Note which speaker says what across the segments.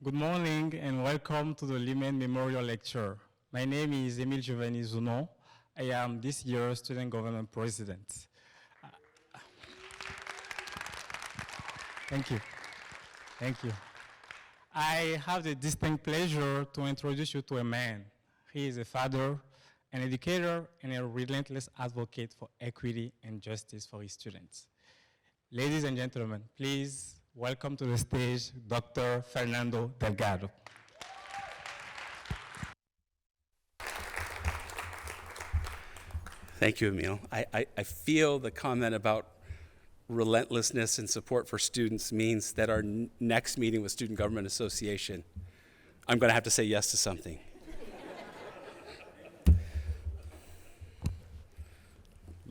Speaker 1: Good morning and welcome to the Lehman Memorial Lecture. My name is Emile Giovanni Zunon. I am this year's Student Government President. Thank you. Thank you. I have the distinct pleasure to introduce you to a man. He is a father, an educator, and a relentless advocate for equity and justice for his students. Ladies and gentlemen, please welcome to the stage Dr. Fernando Delgado.
Speaker 2: Thank you, Emile. I feel the comment about relentlessness and support for students means that our next meeting with Student Government Association, I'm going to have to say yes to something.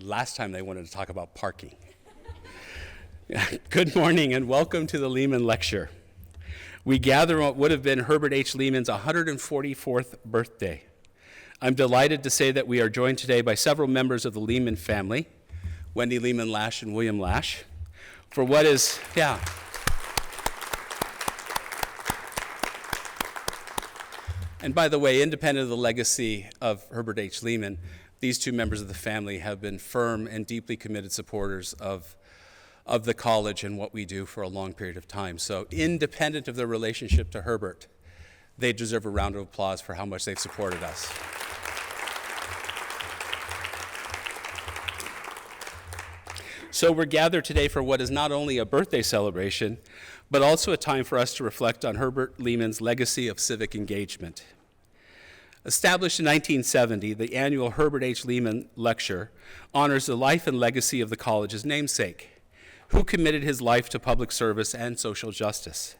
Speaker 2: Last time they wanted to talk about parking. Good morning and welcome to the Lehman Lecture. We gather on what would have been Herbert H. Lehman's 144th birthday. I'm delighted to say that we are joined today by several members of the Lehman family, Wendy Lehman Lash and William Lash, for what is, And by the way, independent of the legacy of Herbert H. Lehman, these two members of the family have been firm and deeply committed supporters of the college and what we do for a long period of time. So independent of their relationship to Herbert, they deserve a round of applause for how much they've supported us. So we're gathered today for what is not only a birthday celebration, but also a time for us to reflect on Herbert Lehman's legacy of civic engagement. Established in 1970, the annual Herbert H. Lehman Lecture honors the life and legacy of the college's namesake, who committed his life to public service and social justice.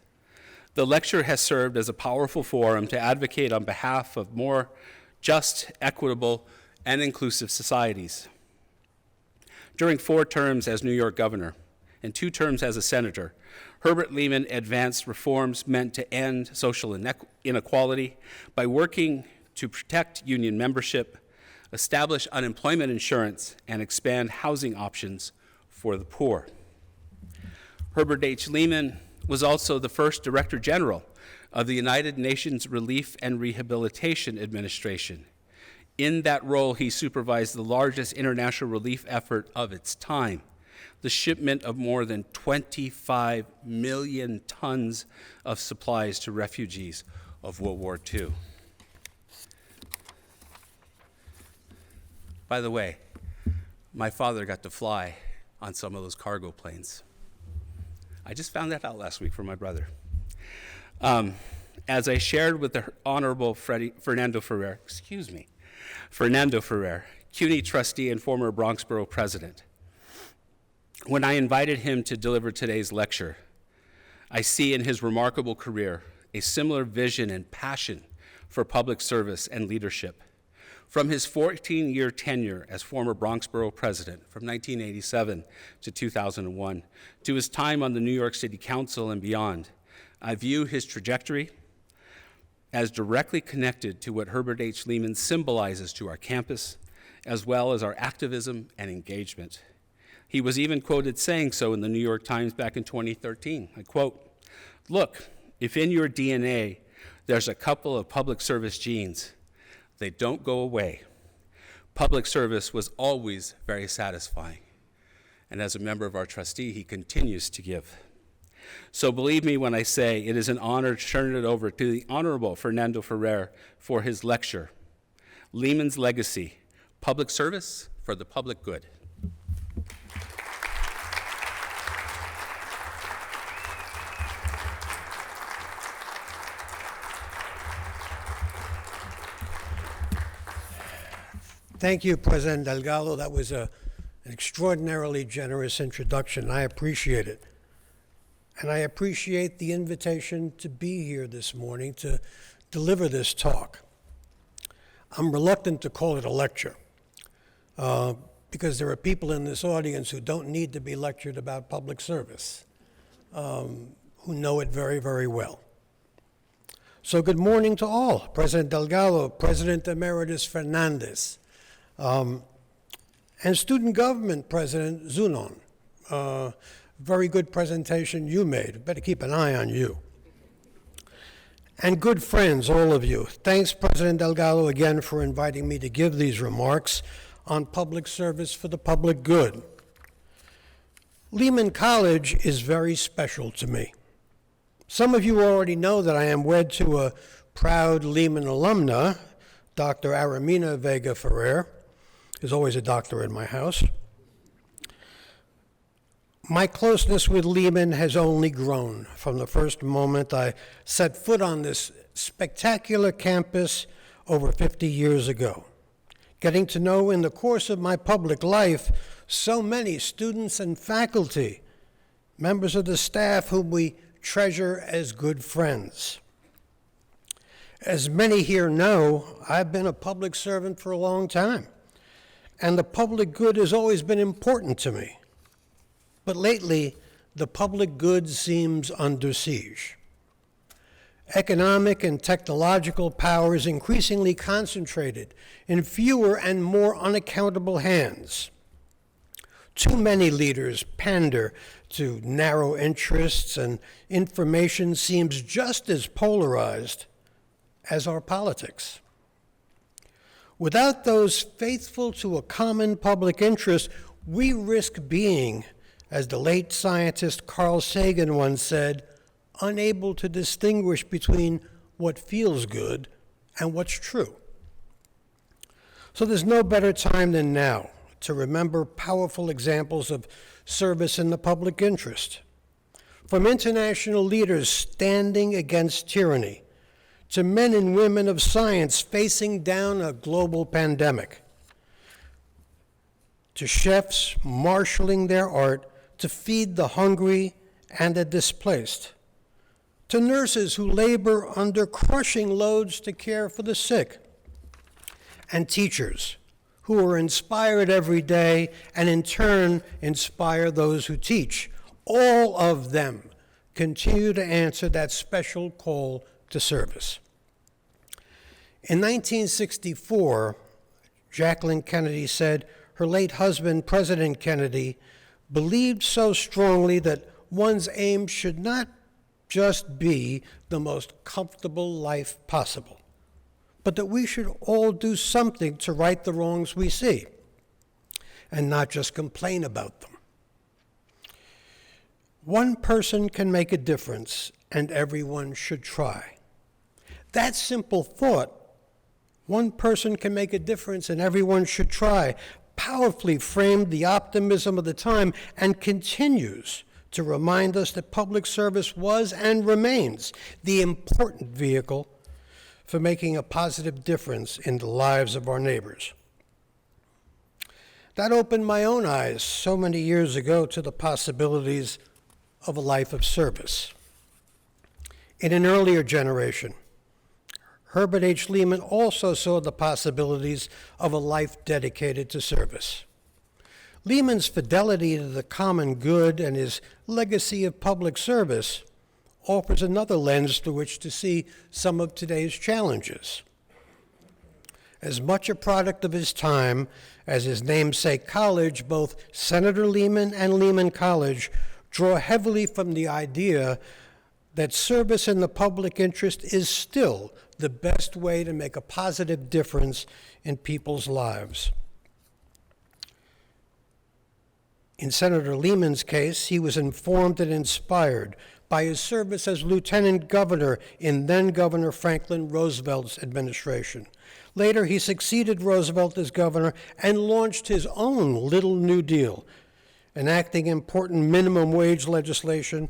Speaker 2: The lecture has served as a powerful forum to advocate on behalf of more just, equitable, and inclusive societies. During 4 terms as New York governor and 2 terms as a senator, Herbert Lehman advanced reforms meant to end social inequality by working to protect union membership, establish unemployment insurance, and expand housing options for the poor. Herbert H. Lehman was also the first Director General of the United Nations Relief and Rehabilitation Administration. In that role, he supervised the largest international relief effort of its time, the shipment of more than 25 million tons of supplies to refugees of World War II. By the way, my father got to fly on some of those cargo planes. I just found that out last week from my brother. As I shared with the Honorable Fernando Ferrer, CUNY trustee and former Bronx Borough president, when I invited him to deliver today's lecture, I see in his remarkable career a similar vision and passion for public service and leadership. From his 14-year tenure as former Bronx Borough president from 1987 to 2001, to his time on the New York City Council and beyond, I view his trajectory as directly connected to what Herbert H. Lehman symbolizes to our campus, as well as our activism and engagement. He was even quoted saying so in the New York Times back in 2013. I quote, "Look, if in your DNA there's a couple of public service genes, they don't go away. Public service was always very satisfying." And as a member of our trustee, he continues to give. So believe me when I say it is an honor to turn it over to the Honorable Fernando Ferrer for his lecture, Lehman's Legacy, Public Service for the Public Good.
Speaker 3: Thank you, President Delgado. That was an extraordinarily generous introduction. I appreciate it. And I appreciate the invitation to be here this morning to deliver this talk. I'm reluctant to call it a lecture because there are people in this audience who don't need to be lectured about public service, who know it very, very well. So good morning to all. President Delgado, President Emeritus Fernandez, and Student Government President Zunon. Very good presentation you made. Better keep an eye on you. and good friends, all of you. Thanks, President Delgado, again for inviting me to give these remarks on public service for the public good. Lehman College is very special to me. Some of you already know that I am wed to a proud Lehman alumna, Dr. Aramina Vega Ferrer. There's always a doctor in my house. My closeness with Lehman has only grown from the first moment I set foot on this spectacular campus over 50 years ago. Getting to know in the course of my public life so many students and faculty, members of the staff whom we treasure as good friends. As many here know, I've been a public servant for a long time, and the public good has always been important to me. But lately, the public good seems under siege. Economic and technological power is increasingly concentrated in fewer and more unaccountable hands. Too many leaders pander to narrow interests, and information seems just as polarized as our politics. Without those faithful to a common public interest, we risk being, as the late scientist Carl Sagan once said, unable to distinguish between what feels good and what's true. So there's no better time than now to remember powerful examples of service in the public interest. From international leaders standing against tyranny, to men and women of science facing down a global pandemic, to chefs marshaling their art to feed the hungry and the displaced, to nurses who labor under crushing loads to care for the sick, and teachers who are inspired every day and in turn inspire those who teach. All of them continue to answer that special call to service. In 1964, Jacqueline Kennedy said her late husband, President Kennedy, believed so strongly that one's aim should not just be the most comfortable life possible, but that we should all do something to right the wrongs we see and not just complain about them. One person can make a difference, and everyone should try. That simple thought, one person can make a difference and everyone should try, powerfully framed the optimism of the time and continues to remind us that public service was and remains the important vehicle for making a positive difference in the lives of our neighbors. That opened my own eyes so many years ago to the possibilities of a life of service. In an earlier generation, Herbert H. Lehman also saw the possibilities of a life dedicated to service. Lehman's fidelity to the common good and his legacy of public service offers another lens through which to see some of today's challenges. As much a product of his time as his namesake college, both Senator Lehman and Lehman College draw heavily from the idea that service in the public interest is still the best way to make a positive difference in people's lives. In Senator Lehman's case, he was informed and inspired by his service as lieutenant governor in then-Governor Franklin Roosevelt's administration. Later, he succeeded Roosevelt as governor and launched his own Little New Deal, enacting important minimum wage legislation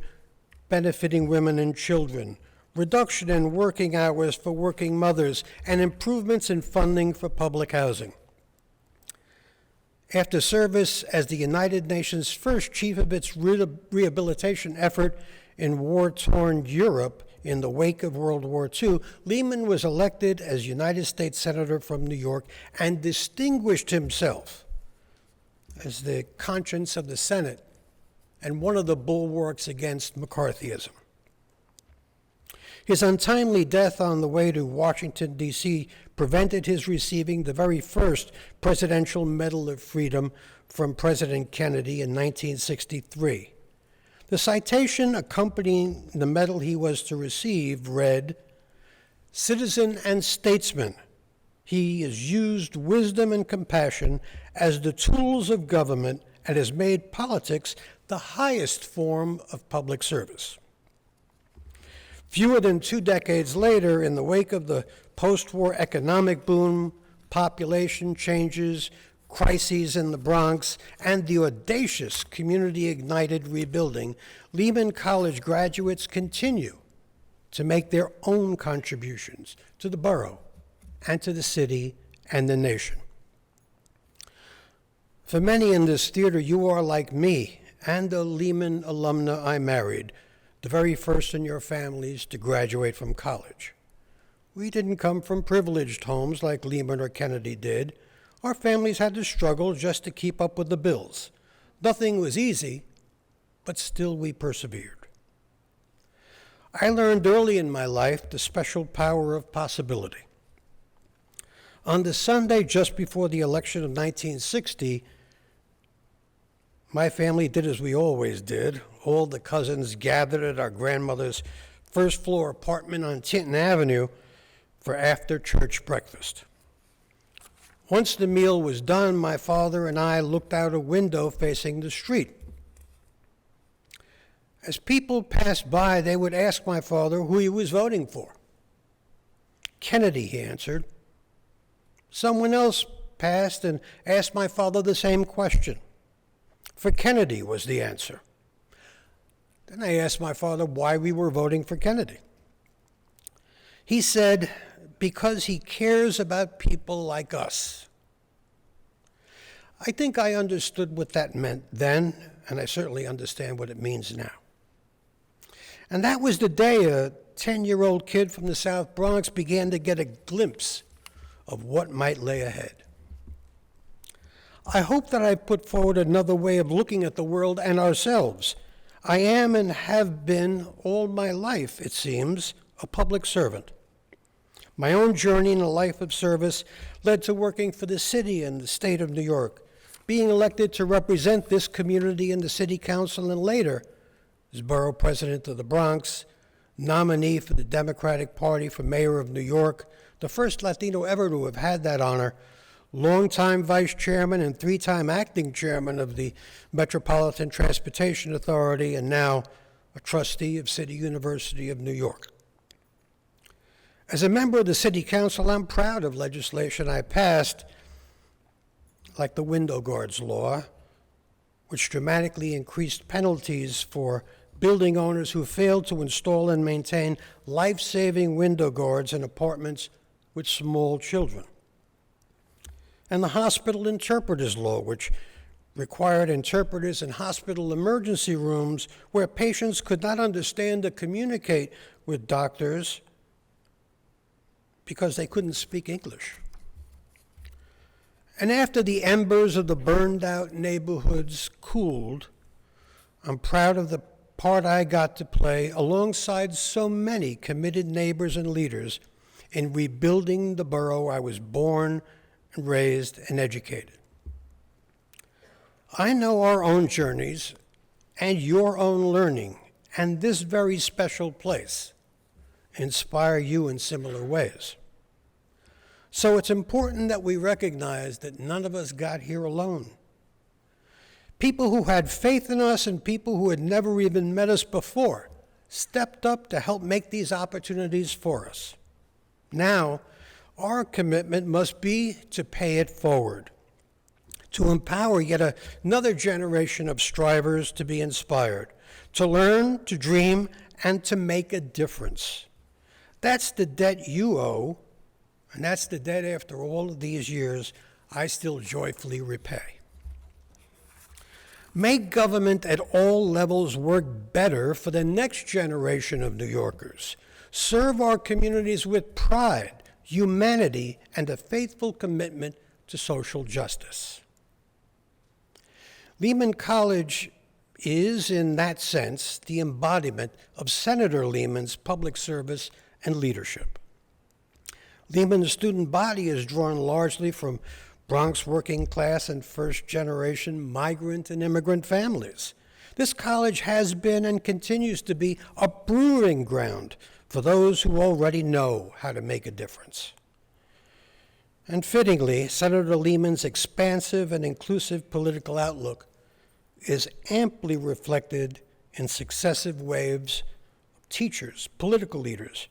Speaker 3: benefiting women and children, reduction in working hours for working mothers, and improvements in funding for public housing. After service as the United Nations first chief of its rehabilitation effort in war-torn Europe in the wake of World War II, Lehman was elected as United States Senator from New York and distinguished himself as the conscience of the Senate and one of the bulwarks against McCarthyism. His untimely death on the way to Washington, D.C. prevented his receiving the very first Presidential Medal of Freedom from President Kennedy in 1963. The citation accompanying the medal he was to receive read, Citizen and statesman, he has used wisdom and compassion as the tools of government and has made politics the highest form of public service. Fewer than 2 decades later, in the wake of the post-war economic boom, population changes, crises in the Bronx, and the audacious community-ignited rebuilding, Lehman College graduates continue to make their own contributions to the borough and to the city and the nation. For many in this theater, you are like me and a Lehman alumna I married, the very first in your families to graduate from college. We didn't come from privileged homes like Lehman or Kennedy did. Our families had to struggle just to keep up with the bills. Nothing was easy, but still we persevered. I learned early in my life the special power of possibility. On the Sunday just before the election of 1960, my family did as we always did. All the cousins gathered at our grandmother's first-floor apartment on Tinton Avenue for after-church breakfast. Once the meal was done, my father and I looked out a window facing the street. As people passed by, they would ask my father who he was voting for. Kennedy, he answered. Someone else passed and asked my father the same question. For Kennedy was the answer. Then I asked my father why we were voting for Kennedy. He said, because he cares about people like us. I think I understood what that meant then, and I certainly understand what it means now. And that was the day a 10-year-old kid from the South Bronx began to get a glimpse of what might lay ahead. I hope that I put forward another way of looking at the world and ourselves. I am and have been all my life, it seems, a public servant. My own journey in a life of service led to working for the city and the state of New York, being elected to represent this community in the city council, and later as borough president of the Bronx, nominee for the Democratic Party for mayor of New York, the first Latino ever to have had that honor, longtime vice chairman and 3-time acting chairman of the Metropolitan Transportation Authority, and now a trustee of City University of New York. As a member of the City Council, I'm proud of legislation I passed, like the window guards law, which dramatically increased penalties for building owners who failed to install and maintain life-saving window guards in apartments with small children. And the hospital interpreters law, which required interpreters in hospital emergency rooms where patients could not understand or communicate with doctors because they couldn't speak English. And after the embers of the burned-out neighborhoods cooled, I'm proud of the part I got to play alongside so many committed neighbors and leaders in rebuilding the borough I was born and raised and educated. I know our own journeys and your own learning and this very special place inspire you in similar ways. So it's important that we recognize that none of us got here alone. People who had faith in us and people who had never even met us before stepped up to help make these opportunities for us. Now, our commitment must be to pay it forward, to empower yet another generation of strivers to be inspired, to learn, to dream, and to make a difference. That's the debt you owe, and that's the debt after all of these years I still joyfully repay. Make government at all levels work better for the next generation of New Yorkers. Serve our communities with pride, humanity, and a faithful commitment to social justice. Lehman College is, in that sense, the embodiment of Senator Lehman's public service and leadership. Lehman's student body is drawn largely from Bronx working class and first-generation migrant and immigrant families. This college has been and continues to be a proving ground for those who already know how to make a difference. And fittingly, Senator Lehman's expansive and inclusive political outlook is amply reflected in successive waves of teachers, political leaders,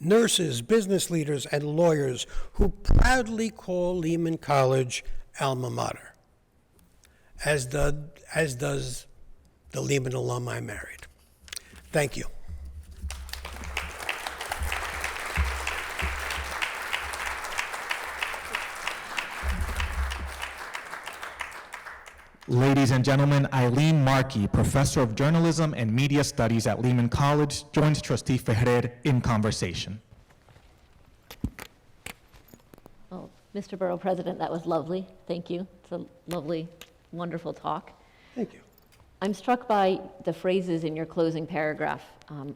Speaker 3: nurses, business leaders, and lawyers who proudly call Lehman College alma mater, as does the Lehman alum I married. Thank you.
Speaker 4: Ladies and gentlemen, Eileen Markey, Professor of Journalism and Media Studies at Lehman College, joins Trustee Ferrer in conversation.
Speaker 5: Well, Mr. Borough President, that was lovely. Thank you. It's a lovely, wonderful talk.
Speaker 3: Thank you.
Speaker 5: I'm struck by the phrases in your closing paragraph,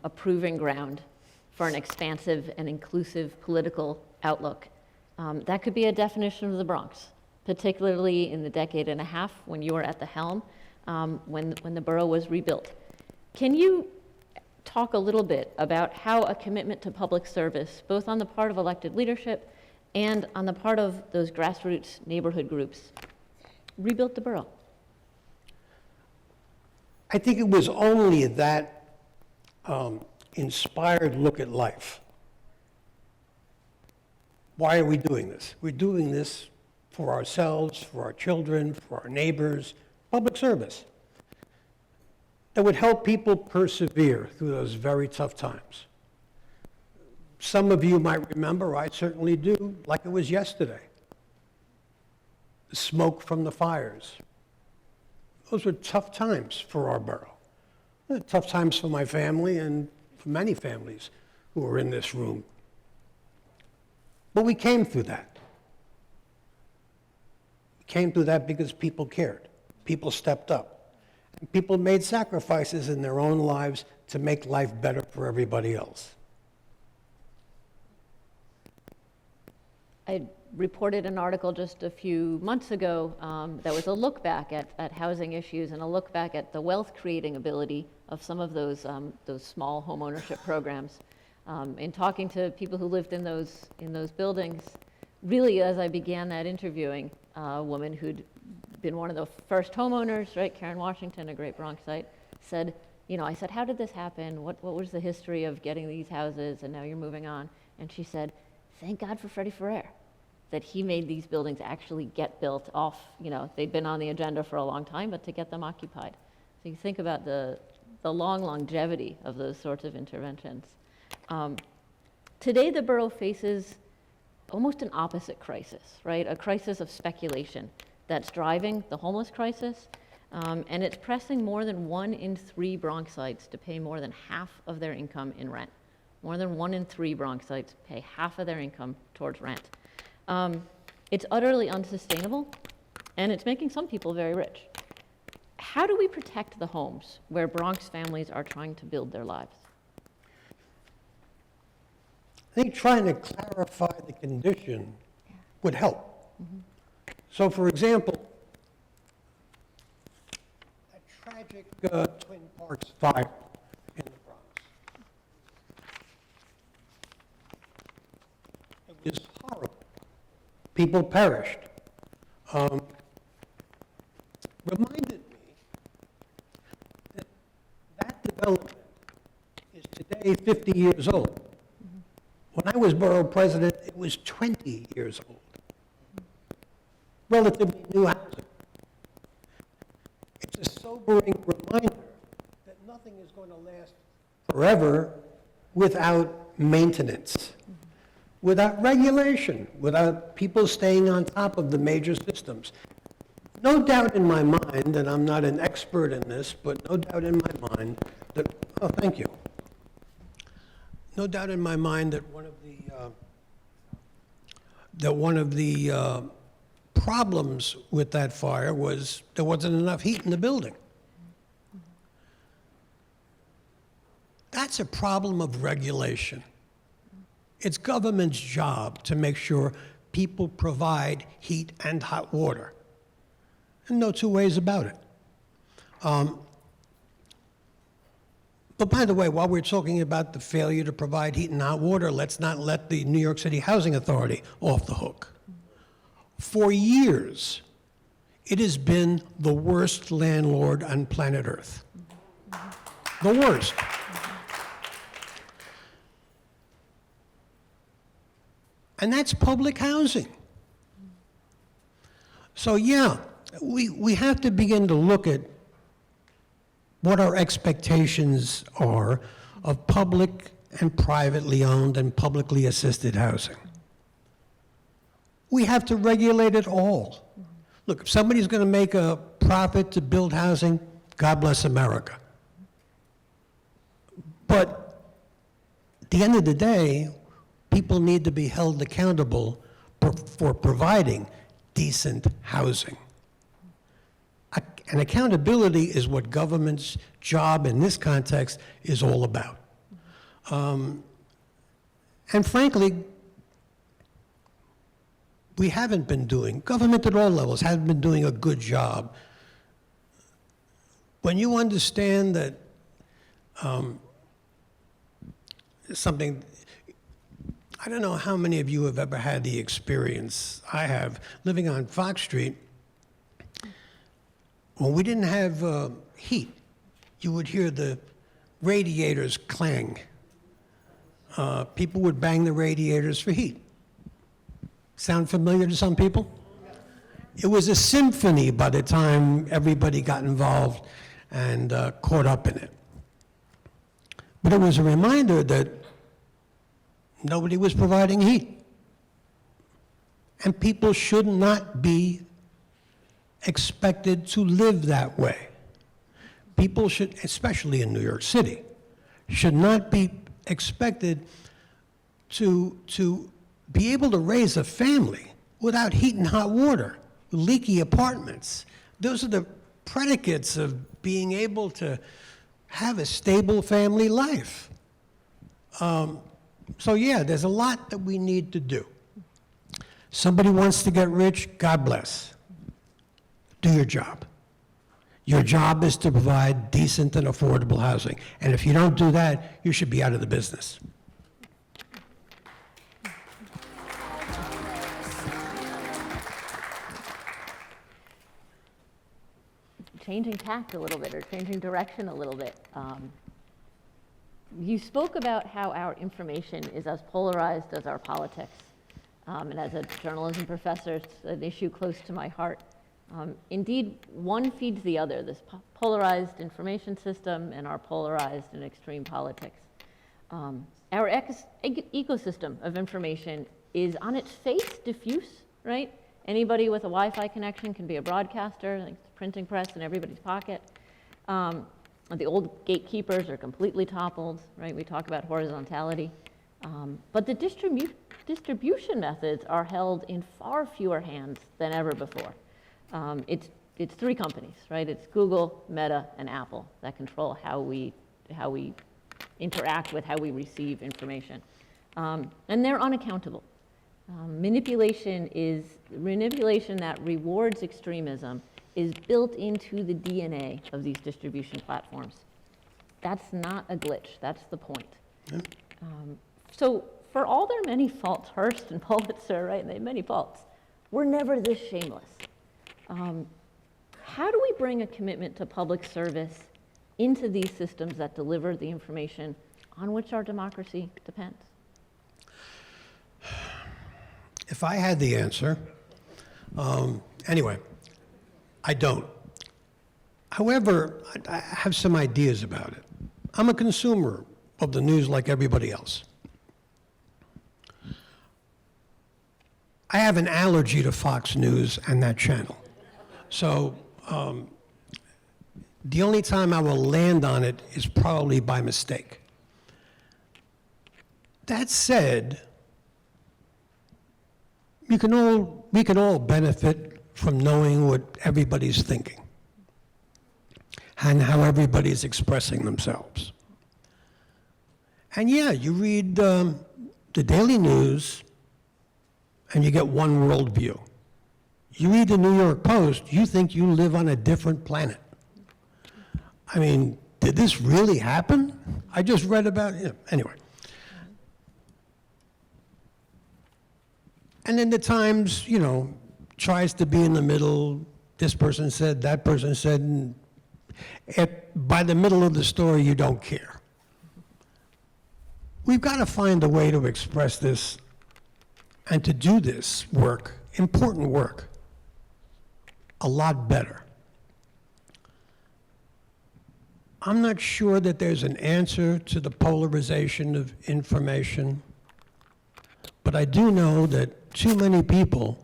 Speaker 5: a proving ground for an expansive and inclusive political outlook. That could be a definition of the Bronx, particularly in the decade and a half when you were at the helm, when the borough was rebuilt. Can you talk a little bit about how a commitment to public service, both on the part of elected leadership and on the part of those grassroots neighborhood groups, rebuilt the borough?
Speaker 3: I think it was only that inspired look at life. Why are we doing this? We're doing this for ourselves, for our children, for our neighbors, public service that would help people persevere through those very tough times. Some of you might remember, I certainly do, like it was yesterday, the smoke from the fires. Those were tough times for our borough. Tough times for my family and for many families who are in this room. But we came through that. We came through that because people cared. People stepped up. And people made sacrifices in their own lives to make life better for everybody else.
Speaker 5: I reported an article just a few months ago that was a look back at housing issues and a look back at the wealth creating ability of some of those small home ownership programs. In talking to people who lived in those buildings, really as I began that interviewing, a woman who'd been one of the first homeowners, right, Karen Washington, a great Bronxite, said, I said, how did this happen? What was the history of getting these houses and now you're moving on? And she said, thank God for Freddie Ferrer, that he made these buildings actually get built off. They'd been on the agenda for a long time, but to get them occupied. So you think about the long longevity of those sorts of interventions. Today, the borough faces almost an opposite crisis, right? A crisis of speculation that's driving the homeless crisis, and it's pressing more than 1 in 3 Bronxites to pay more than half of their income in rent. More than 1 in 3 Bronxites pay half of their income towards rent. It's utterly unsustainable, and it's making some people very rich. How do we protect the homes where Bronx families are trying to build their lives?
Speaker 3: I think trying to clarify the condition would help. Mm-hmm. So, for example, that tragic Twin Parks fire in the Bronx. It was horrible. People perished. Reminded me that that development is today 50 years old. Mm-hmm. When I was borough president, it was 20 years old. Relatively new housing. It's a sobering reminder that nothing is going to last forever without maintenance, without regulation, without people staying on top of the major systems. No doubt in my mind, and I'm not an expert in this, but no doubt in my mind that, oh, thank you. No doubt in my mind that one of the problems with that fire was there wasn't enough heat in the building. That's a problem of regulation. It's government's job to make sure people provide heat and hot water. And no two ways about it. But by the way, while we're talking about the failure to provide heat and hot water, let's not let the New York City Housing Authority off the hook. For years, it has been the worst landlord on planet Earth. The worst. And that's public housing. So yeah, we have to begin to look at what our expectations are of public and privately owned and publicly assisted housing. We have to regulate it all. Look, if somebody's going to make a profit to build housing, God bless America. But at the end of the day, people need to be held accountable for providing decent housing. And accountability is what government's job in this context is all about. And frankly, we haven't been doing, government at all levels haven't been doing a good job. When you understand that something, I don't know how many of you have ever had the experience I have living on Fox Street. When we didn't have heat, you would hear the radiators clang. People would bang the radiators for heat. Sound familiar to some people? It was a symphony by the time everybody got involved and caught up in it. But it was a reminder that nobody was providing heat. And people should not be expected to live that way. People should, especially in New York City, should not be expected to be able to raise a family without heat and hot water, leaky apartments. Those are the predicates of being able to have a stable family life. So yeah, there's a lot that we need to do. Somebody wants to get rich, God bless. Do your job. Your job is to provide decent and affordable housing. And if you don't do that, you should be out of the business.
Speaker 5: Changing tact a little bit, or changing direction a little bit. You spoke about how our information is as polarized as our politics. And as a journalism professor, it's an issue close to my heart. Indeed, one feeds the other, this polarized information system and our polarized and extreme politics. Our ecosystem of information is on its face diffuse, right? Anybody with a Wi-Fi connection can be a broadcaster, like the printing press in everybody's pocket. The old gatekeepers are completely toppled, right? We talk about horizontality. But the distribution methods are held in far fewer hands than ever before. It's three companies, right? It's Google, Meta, and Apple that control how we interact with, how we receive information. And they're unaccountable. Manipulation that rewards extremism is built into the DNA of these distribution platforms. That's not a glitch, that's the point. Yeah. So for all their many faults, Hearst and Pulitzer, right, they have many faults, we're never this shameless. How do we bring a commitment to public service into these systems that deliver the information on which our democracy depends?
Speaker 3: If I had the answer, anyway, I don't. However, I have some ideas about it. I'm a consumer of the news like everybody else. I have an allergy to Fox News and that channel. So the only time I will land on it is probably by mistake. That said, we can all benefit from knowing what everybody's thinking and how everybody's expressing themselves. And yeah, you read the daily news and you get one worldview. You read the New York Post, you think you live on a different planet. I mean, did this really happen? I just read about it. Anyway. And then the Times, tries to be in the middle. This person said, that person said, and by the middle of the story, you don't care. We've got to find a way to express this and to do this work, important work, a lot better. I'm not sure that there's an answer to the polarization of information, but I do know that too many people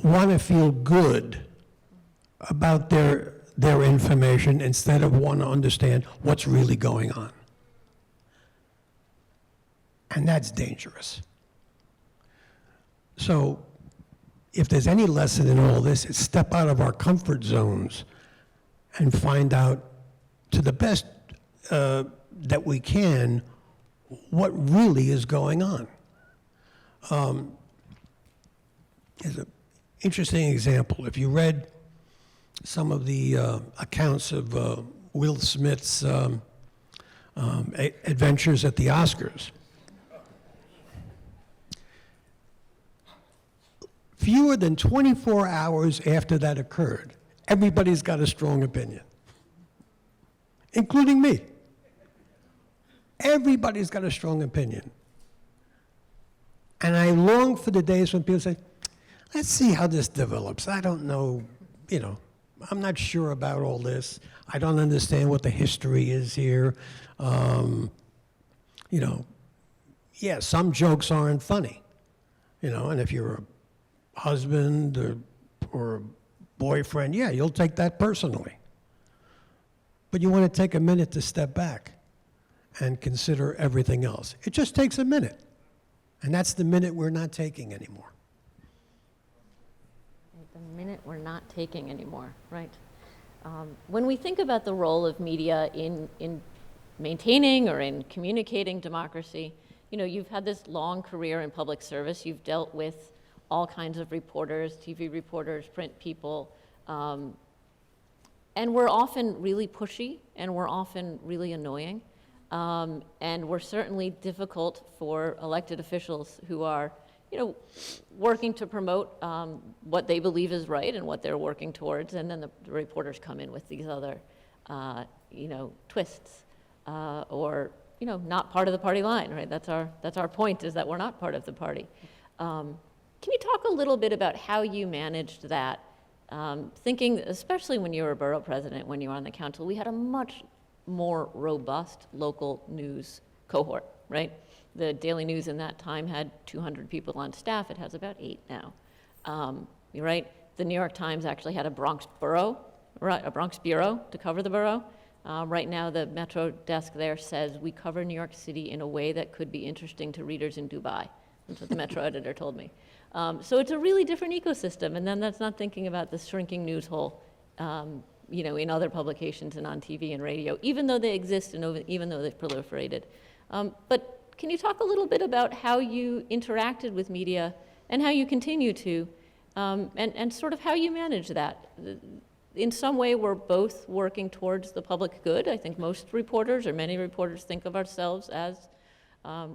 Speaker 3: want to feel good about their information instead of want to understand what's really going on. And that's dangerous. So if there's any lesson in all this, it's step out of our comfort zones and find out to the best that we can what really is going on. Here's an interesting example. If you read some of the accounts of Will Smith's adventures at the Oscars, fewer than 24 hours after that occurred, everybody's got a strong opinion, including me. Everybody's got a strong opinion. And I long for the days when people say, let's see how this develops. I don't know, I'm not sure about all this. I don't understand what the history is here. Yeah, some jokes aren't funny, and if you're a husband or a boyfriend, yeah, you'll take that personally. But you want to take a minute to step back and consider everything else. It just takes a minute. And that's the minute we're not taking anymore.
Speaker 5: The minute we're not taking anymore, right? When we think about the role of media in maintaining or in communicating democracy, you've had this long career in public service. You've dealt with all kinds of reporters, TV reporters, print people, and we're often really pushy, and we're often really annoying, and we're certainly difficult for elected officials who are, working to promote what they believe is right and what they're working towards, and then the reporters come in with these other, twists, or not part of the party line, right? That's our point, is that we're not part of the party. Can you talk a little bit about how you managed that? Thinking, especially when you were borough president, when you were on the council, we had a much more robust local news cohort, right? The Daily News in that time had 200 people on staff. It has about 8 now. You're right. The New York Times actually had a Bronx bureau to cover the borough. Right now, the Metro desk there says we cover New York City in a way that could be interesting to readers in Dubai. That's what the Metro editor told me. So it's a really different ecosystem, and then that's not thinking about the shrinking news hole, in other publications and on TV and radio, even though they exist and even though they've proliferated. But can you talk a little bit about how you interacted with media and how you continue to, and sort of how you manage that? In some way, we're both working towards the public good. I think most reporters, or many reporters, think of ourselves as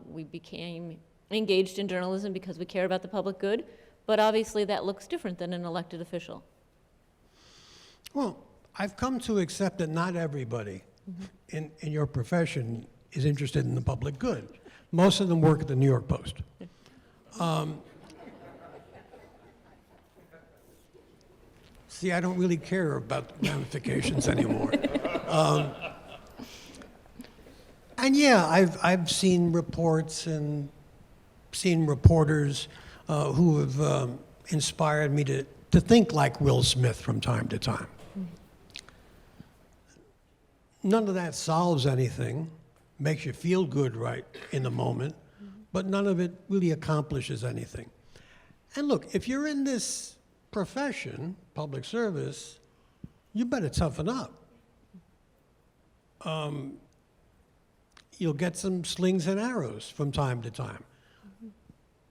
Speaker 5: we became engaged in journalism because we care about the public good, but obviously that looks different than an elected official.
Speaker 3: Well, I've come to accept that not everybody in your profession is interested in the public good. Most of them work at the New York Post. See, I don't really care about ramifications anymore. And yeah, I've seen reports and seen reporters who have inspired me to think like Will Smith from time to time. None of that solves anything, makes you feel good right in the moment, but none of it really accomplishes anything. And look, if you're in this profession, public service, you better toughen up. You'll get some slings and arrows from time to time.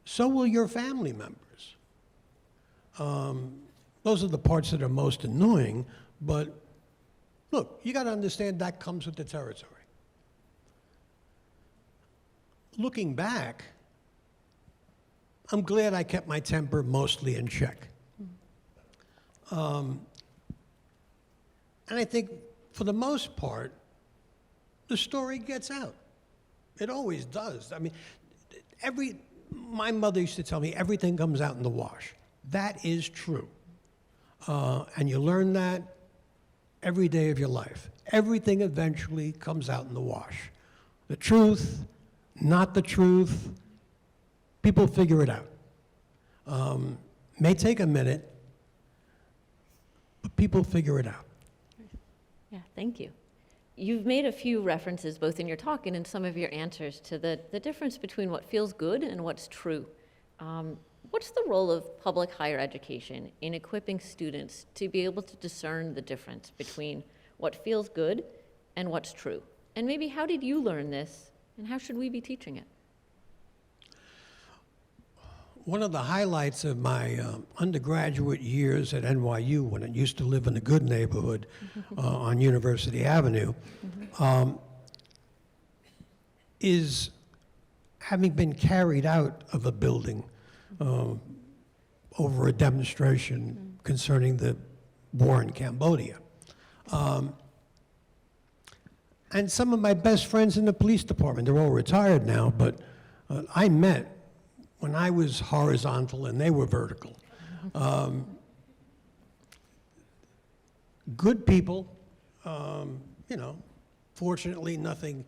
Speaker 3: So will your family members. Those are the parts that are most annoying, but Look, you got to understand that comes with the territory. Looking back, I'm glad I kept my temper mostly in check. And I think, for the most part, the story gets out. It always does. I mean, my mother used to tell me everything comes out in the wash. That is true. And you learn that every day of your life. Everything eventually comes out in the wash. The truth, not the truth, people figure it out. May take a minute, but people figure it out.
Speaker 5: Yeah, thank you. You've made a few references, both in your talk and in some of your answers, to the difference between what feels good and what's true. What's the role of public higher education in equipping students to be able to discern the difference between what feels good and what's true? And maybe how did you learn this, and how should we be teaching it?
Speaker 3: One of the highlights of my undergraduate years at NYU, when it used to live in a good neighborhood on University Avenue, is having been carried out of a building over a demonstration concerning the war in Cambodia. And some of my best friends in the police department, they're all retired now, but I met when I was horizontal and they were vertical. Good people, you know, fortunately nothing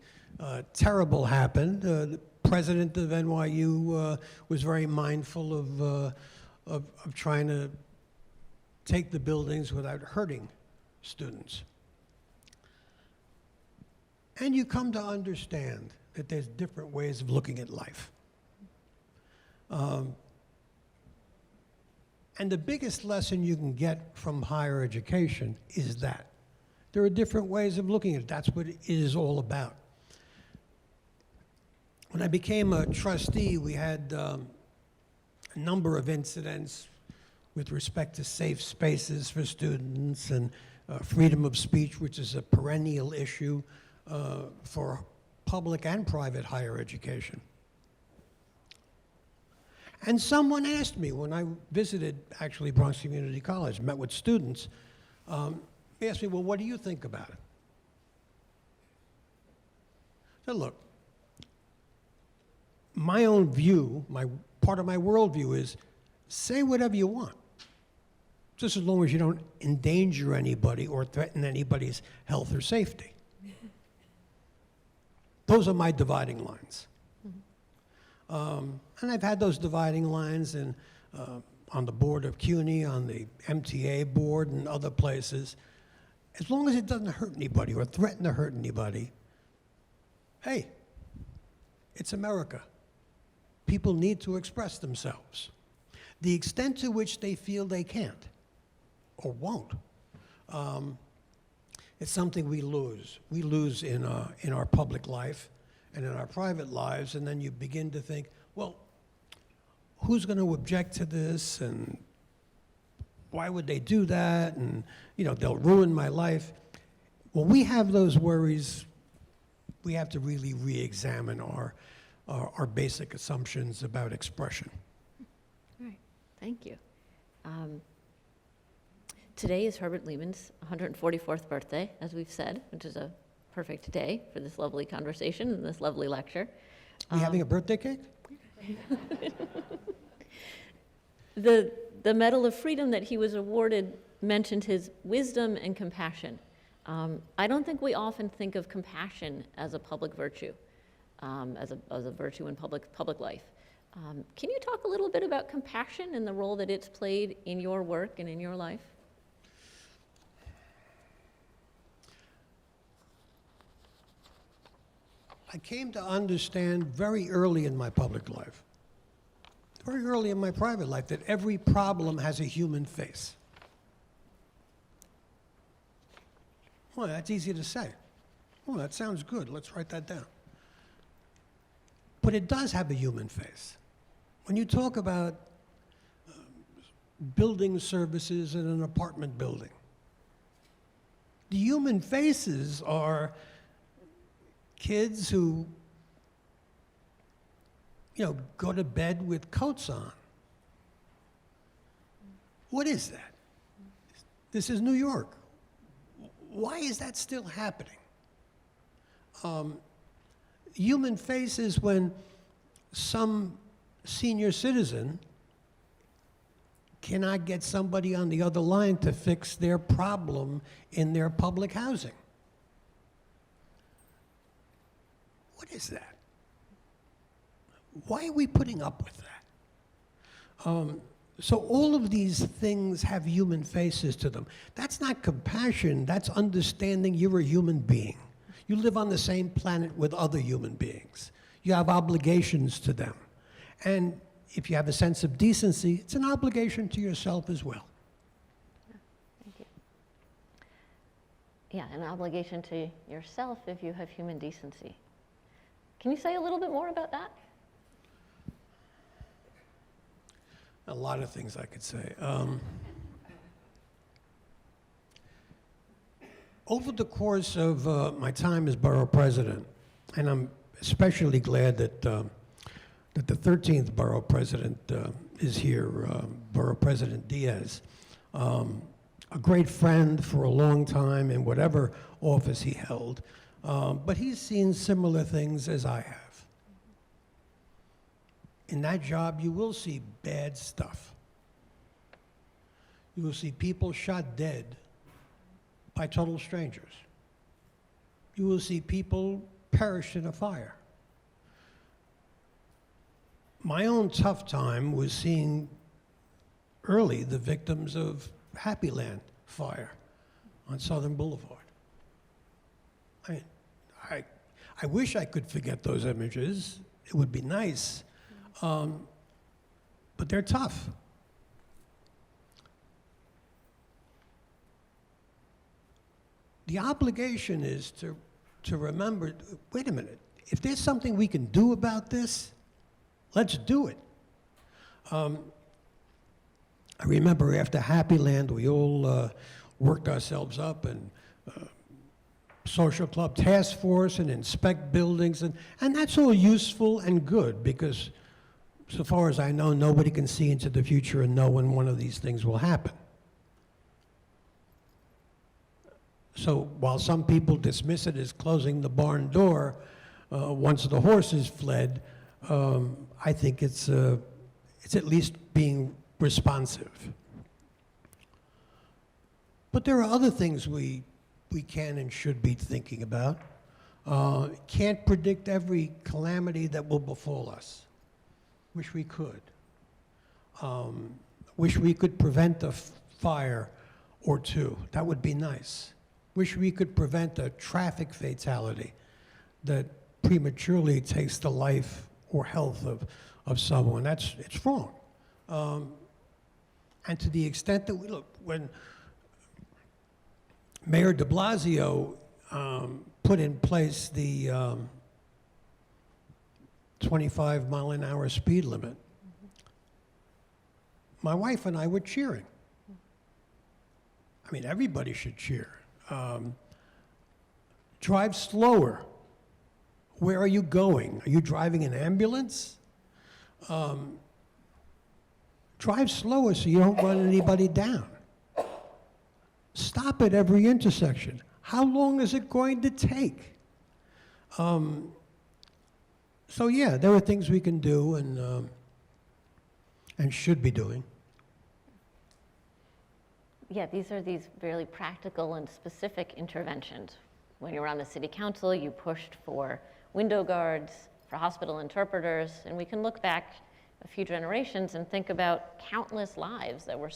Speaker 3: terrible happened. The president of NYU was very mindful of trying to take the buildings without hurting students. And you come to understand that there's different ways of looking at life. And the biggest lesson you can get from higher education is that there are different ways of looking at it. That's what it is all about. When I became a trustee, we had a number of incidents with respect to safe spaces for students and freedom of speech, which is a perennial issue for public and private higher education. And someone asked me when I visited, actually, Bronx Community College, met with students, they asked me, well, what do you think about it? I said, look, my own view, part of my worldview is say whatever you want, just as long as you don't endanger anybody or threaten anybody's health or safety. Those are my dividing lines. And I've had those dividing lines on the board of CUNY, on the MTA board, and other places. As long as it doesn't hurt anybody or threaten to hurt anybody, hey, it's America. People need to express themselves. The extent to which they feel they can't or won't, it's something we lose. We lose in our public life and in our private lives, and then you begin to think, well, who's going to object to this, and why would they do that, and they'll ruin my life. When we have those worries, we have to really re-examine our basic assumptions about expression.
Speaker 5: All right, thank you. Today is Herbert Lehman's 144th birthday, as we've said, which is a perfect day for this lovely conversation and this lovely lecture.
Speaker 3: Are you having a birthday cake?
Speaker 5: The Medal of Freedom that he was awarded mentioned his wisdom and compassion. I don't think we often think of compassion as a public virtue, as a virtue in public life. Can you talk a little bit about compassion and the role that it's played in your work and in your life?
Speaker 3: I came to understand very early in my public life, very early in my private life, that every problem has a human face. Well, that's easy to say. Oh, that sounds good. Let's write that down. But it does have a human face. When you talk about building services in an apartment building, The human faces are kids who, go to bed with coats on. What is that? This is New York. Why is that still happening? Human faces when some senior citizen cannot get somebody on the other line to fix their problem in their public housing. What is that? Why are we putting up with that? So all of these things have human faces to them. That's not compassion, that's understanding you're a human being. You live on the same planet with other human beings. You have obligations to them. And if you have a sense of decency, it's an obligation to yourself as well.
Speaker 5: Thank you. Yeah, an obligation to yourself if you have human decency. Can you say a little bit more about that?
Speaker 3: A lot of things I could say. Over the course of my time as borough president, and I'm especially glad that the 13th borough president is here, Borough President Diaz, a great friend for a long time in whatever office he held, but he's seen similar things as I have. In that job, you will see bad stuff. You will see people shot dead by total strangers. You will see people perish in a fire. My own tough time was seeing early the victims of Happy Land fire on Southern Boulevard. I wish I could forget those images. It would be nice. But they're tough. The obligation is to remember, wait a minute, if there's something we can do about this, let's do it. I remember after Happy Land, we all worked ourselves up and social club task force and inspect buildings, and that's all useful and good because so far as I know, nobody can see into the future and know when one of these things will happen. So while some people dismiss it as closing the barn door once the horses fled, I think it's at least being responsive. But there are other things we can and should be thinking about. Can't predict every calamity that will befall us. Wish we could. Wish we could prevent a fire or two. That would be nice. Wish we could prevent a traffic fatality that prematurely takes the life or health of someone. It's wrong. And to the extent that when Mayor de Blasio put in place the 25-mile-an-hour speed limit, my wife and I were cheering. I mean, everybody should cheer. Drive slower. Where are you going? Are you driving an ambulance? Drive slower so you don't run anybody down. Stop at every intersection. How long is it going to take? So yeah, there are things we can do and should be doing.
Speaker 5: Yeah, these are these really practical and specific interventions. When you were on the city council, you pushed for window guards, for hospital interpreters, and we can look back a few generations and think about countless lives that were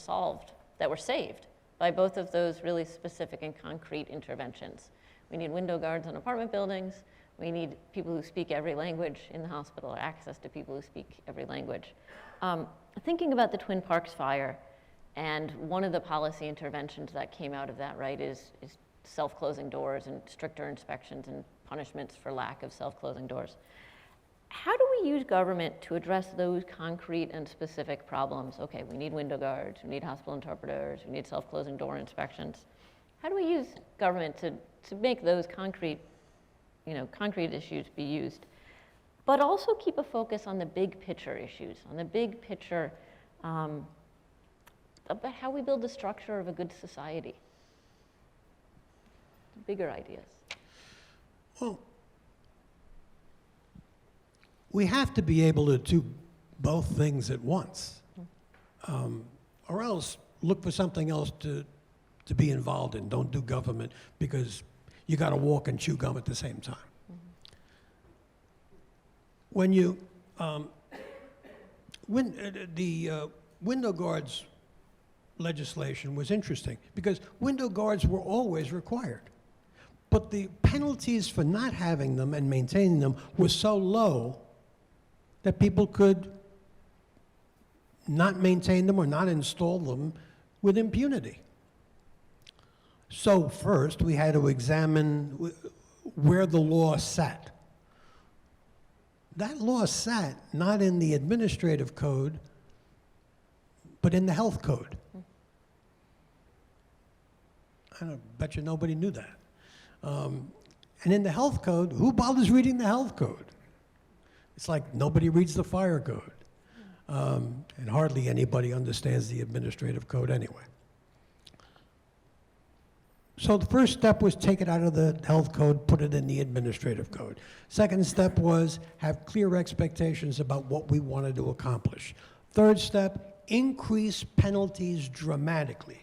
Speaker 5: saved by both of those really specific and concrete interventions. We need window guards in apartment buildings. We need people who speak every language in the hospital, or access to people who speak every language. Thinking about the Twin Parks fire, and one of the policy interventions that came out of that, right, is self-closing doors and stricter inspections and punishments for lack of self-closing doors. How do we use government to address those concrete and specific problems? Okay, we need window guards, we need hospital interpreters, we need self-closing door inspections. How do we use government to make those concrete issues be used, but also keep a focus on the big picture issues, on the big picture about how we build the structure of a good society, bigger ideas.
Speaker 3: Well, we have to be able to do both things at once, or else look for something else to be involved in. Don't do government because you got to walk and chew gum at the same time. When you, the window guards legislation was interesting because window guards were always required. But the penalties for not having them and maintaining them were so low that people could not maintain them or not install them with impunity. So first, we had to examine where the law sat. That law sat not in the administrative code, but in the health code. I bet you nobody knew that. And in the health code, who bothers reading the health code? It's like nobody reads the fire code. And hardly anybody understands the administrative code anyway. So the first step was take it out of the health code, put it in the administrative code. Second step was have clear expectations about what we wanted to accomplish. Third step, increase penalties dramatically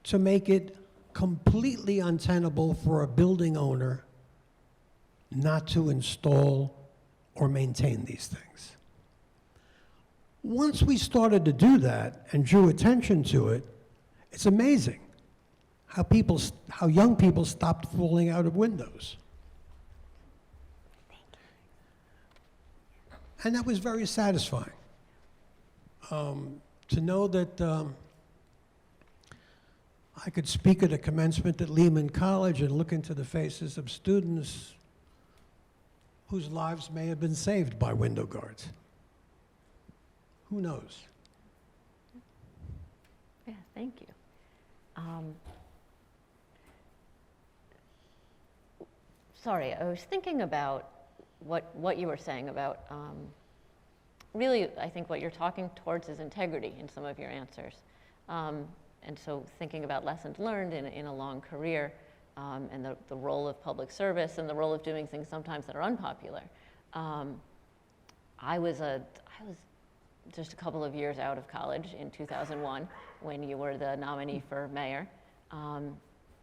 Speaker 3: to make it completely untenable for a building owner not to install or maintain these things. Once we started to do that and drew attention to it, it's amazing how young people stopped falling out of windows. And that was very satisfying. To know that I could speak at a commencement at Lehman College and look into the faces of students whose lives may have been saved by window guards. Who knows?
Speaker 5: Yeah, thank you. Sorry, I was thinking about what you were saying about, really, I think what you're talking towards is integrity in some of your answers. And so thinking about lessons learned in a long career, and the role of public service and the role of doing things sometimes that are unpopular. I was just a couple of years out of college in 2001 when you were the nominee for mayor.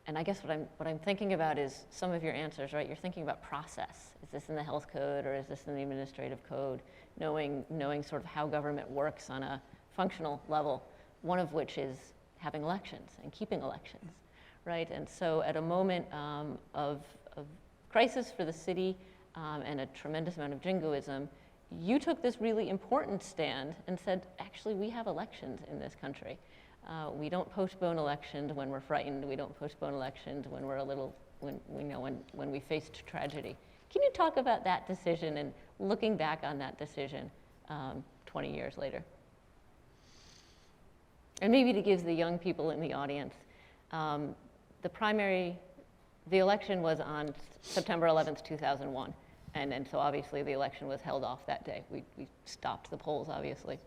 Speaker 5: And I guess what I'm thinking about is some of your answers, right? You're thinking about process. Is this in the health code or is this in the administrative code? Knowing sort of how government works on a functional level, one of which is having elections and keeping elections, right? And so at a moment of crisis for the city and a tremendous amount of jingoism, you took this really important stand and said, actually, we have elections in this country. We don't postpone elections when we're frightened. We don't postpone elections when we're when we faced tragedy. Can you talk about that decision and looking back on that decision 20 years later? And maybe to give the young people in the audience, the election was on September 11th, 2001. And so obviously the election was held off that day. We stopped the polls, obviously.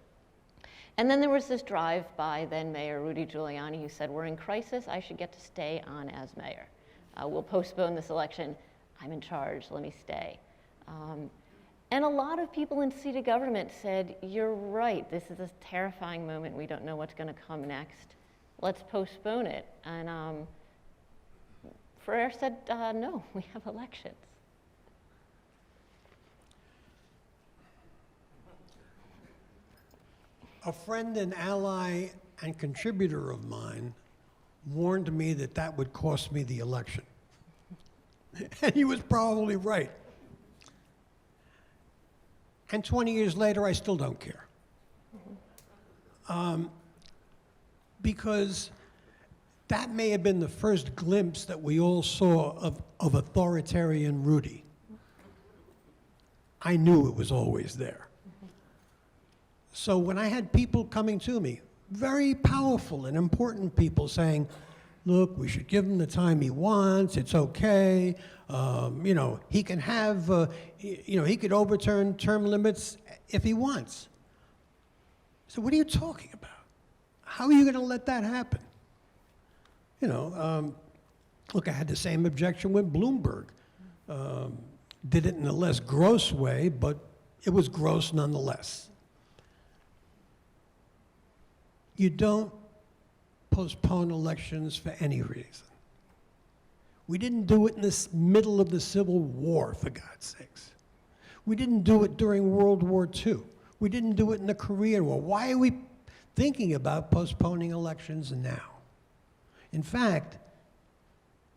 Speaker 5: And then there was this drive by then Mayor Rudy Giuliani who said, we're in crisis, I should get to stay on as mayor. We'll postpone this election, I'm in charge, let me stay. And a lot of people in city government said, you're right, this is a terrifying moment, we don't know what's gonna come next. Let's postpone it. And Ferrer said, no, we have elections.
Speaker 3: A friend and ally and contributor of mine warned me that that would cost me the election. And he was probably right. And 20 years later, I still don't care. Because that may have been the first glimpse that we all saw of authoritarian Rudy. I knew it was always there. So when I had people coming to me, very powerful and important people saying, look, we should give him the time he wants, it's okay. You know, he can have, you know, he could overturn term limits if he wants. So what are you talking about? How are you going to let that happen? You know, look, I had the same objection with Bloomberg. Did it in a less gross way, but it was gross nonetheless. You don't postpone elections for any reason. We didn't do it in the middle of the Civil War, for God's sakes. We didn't do it during World War II. We didn't do it in the Korean War. Why are we thinking about postponing elections now? In fact,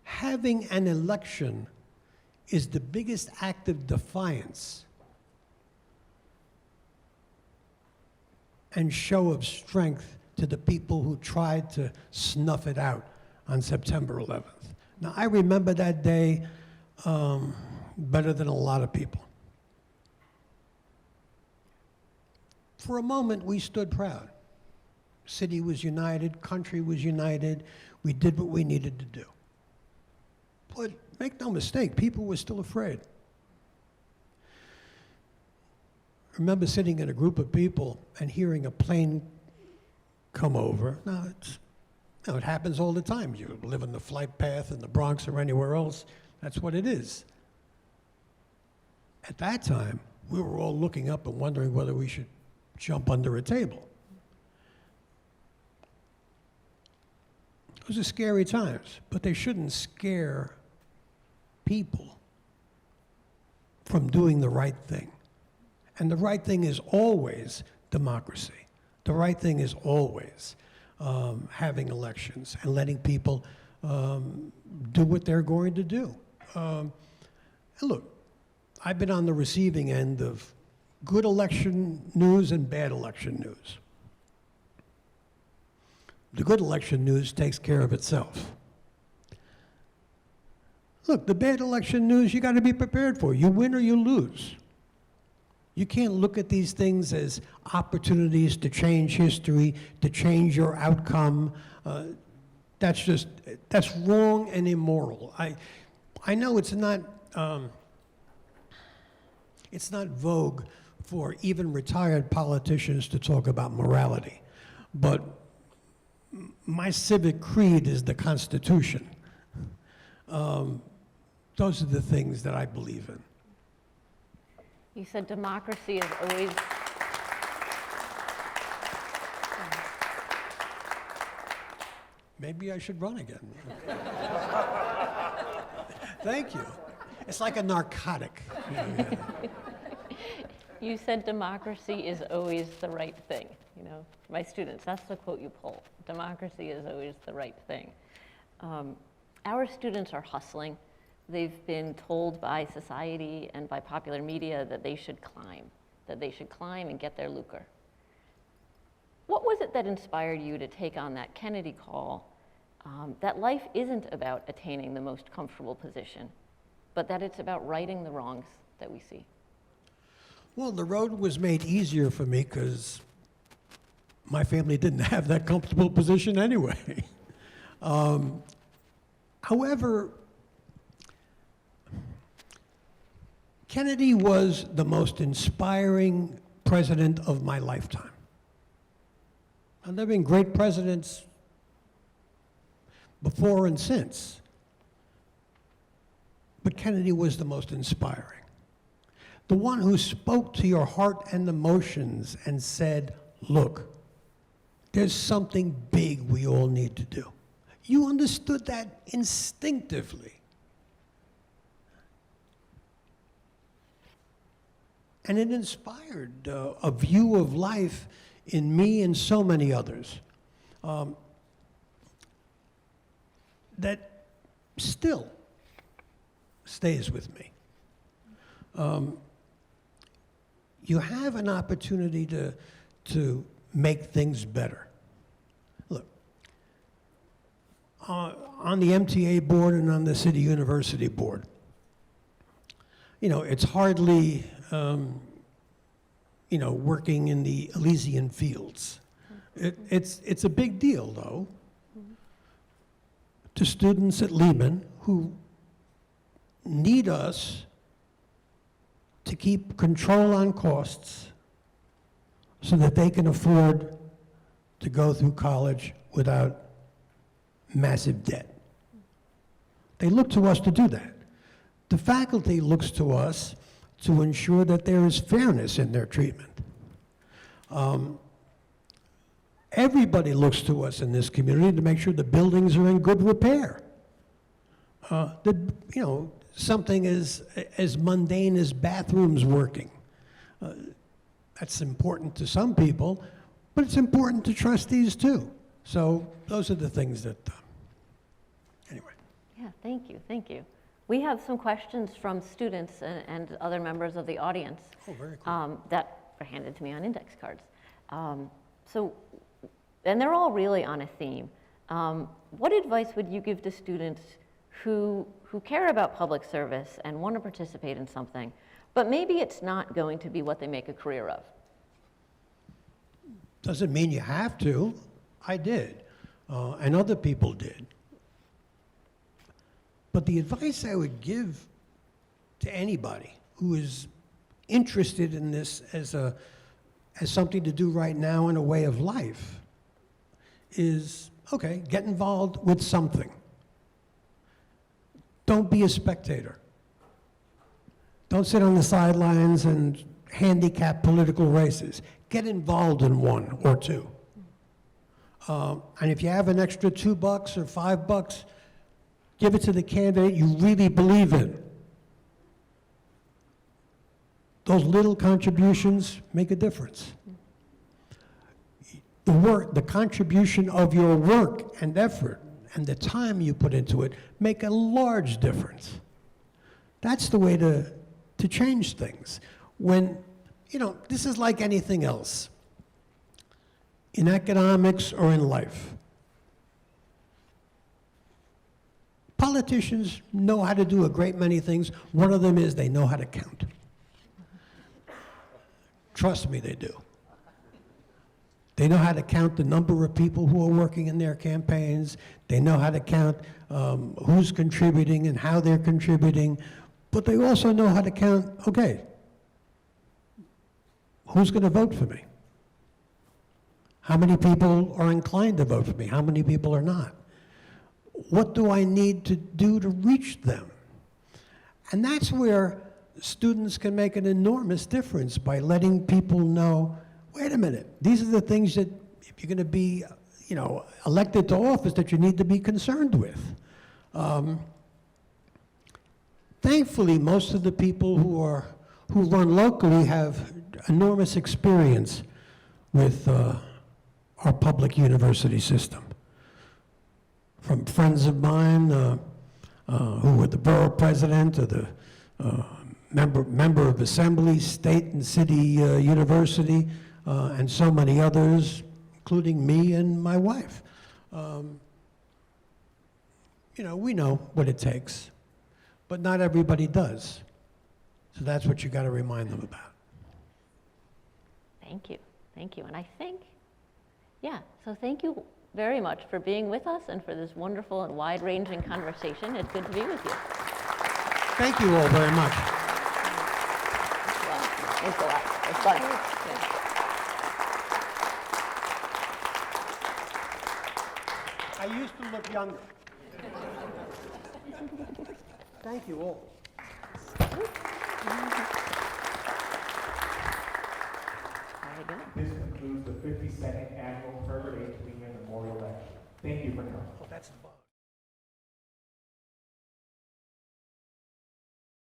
Speaker 3: having an election is the biggest act of defiance and show of strength to the people who tried to snuff it out on September 11th. Now, I remember that day better than a lot of people. For a moment, we stood proud. City was united, country was united. We did what we needed to do. But make no mistake, people were still afraid. I remember sitting in a group of people and hearing a plane come over. Now, it happens all the time. You live in the flight path in the Bronx or anywhere else. That's what it is. At that time, we were all looking up and wondering whether we should jump under a table. Those are scary times, but they shouldn't scare people from doing the right thing. And the right thing is always democracy. The right thing is always having elections and letting people do what they're going to do. And look, I've been on the receiving end of good election news and bad election news. The good election news takes care of itself. Look, the bad election news you got to be prepared for. You win or you lose. You can't look at these things as opportunities to change history, to change your outcome. That's wrong and immoral. I know it's not vogue for even retired politicians to talk about morality, but my civic creed is the Constitution. Those are the things that I believe in.
Speaker 5: You said democracy is always...
Speaker 3: Maybe I should run again. Thank you. It's like a narcotic.
Speaker 5: You said democracy is always the right thing. You know, my students, that's the quote you pull. Democracy is always the right thing. Our students are hustling. They've been told by society and by popular media that they should climb and get their lucre. What was it that inspired you to take on that Kennedy call, that life isn't about attaining the most comfortable position, but that it's about righting the wrongs that we see?
Speaker 3: Well, the road was made easier for me because my family didn't have that comfortable position anyway. However, Kennedy was the most inspiring president of my lifetime. Now, there have been great presidents before and since, but Kennedy was the most inspiring. The one who spoke to your heart and emotions and said, look, there's something big we all need to do. You understood that instinctively. And it inspired a view of life in me and so many others that still stays with me. You have an opportunity to make things better. Look, on the MTA board and on the City University board, you know, it's hardly, you know, working in the Elysian fields. It's a big deal, though. to students at Lehman who need us to keep control on costs so that they can afford to go through college without massive debt. They look to us to do that. The faculty looks to us to ensure that there is fairness in their treatment. Everybody looks to us in this community to make sure the buildings are in good repair. Something as mundane as bathrooms working. That's important to some people, but it's important to trustees too. So those are the things that, anyway.
Speaker 5: Yeah, thank you, thank you. We have some questions from students and other members of the audience.
Speaker 3: Oh, very cool.
Speaker 5: That are handed to me on index cards. And they're all really on a theme. What advice would you give to students who care about public service and want to participate in something, but maybe it's not going to be what they make a career of?
Speaker 3: Doesn't mean you have to. I did, and other people did. But the advice I would give to anybody who is interested in this as something to do right now in a way of life is, okay, get involved with something. Don't be a spectator. Don't sit on the sidelines and handicap political races. Get involved in one or two. And if you have an extra $2 or $5, give it to the candidate you really believe in. Those little contributions make a difference. The contribution of your work and effort and the time you put into it make a large difference. That's the way to change things. When, this is like anything else, in economics or in life. Politicians know how to do a great many things. One of them is they know how to count. Trust me, they do. They know how to count the number of people who are working in their campaigns. They know how to count who's contributing and how they're contributing. But they also know how to count, okay, who's going to vote for me? How many people are inclined to vote for me? How many people are not? What do I need to do to reach them? And that's where students can make an enormous difference by letting people know, wait a minute, these are the things that if you're going to be, elected to office that you need to be concerned with. Thankfully, most of the people who run locally have enormous experience with our public university system. From friends of mine who were the borough president or the member of assembly, state and city university, and so many others, including me and my wife. We know what it takes, but not everybody does. So that's what you got to remind them about.
Speaker 5: Thank you, thank you. And I think, so thank you very much for being with us and for this wonderful and wide-ranging conversation. It's good to be with you.
Speaker 3: Thank you all very much.
Speaker 5: Thanks a lot. It's fun. Yeah.
Speaker 3: I used to look younger. Thank you all.
Speaker 5: Very good.
Speaker 4: This concludes the 52nd Annual Herbert H. Lehman Memorial Lecture. Thank you for coming.
Speaker 3: Well, that's the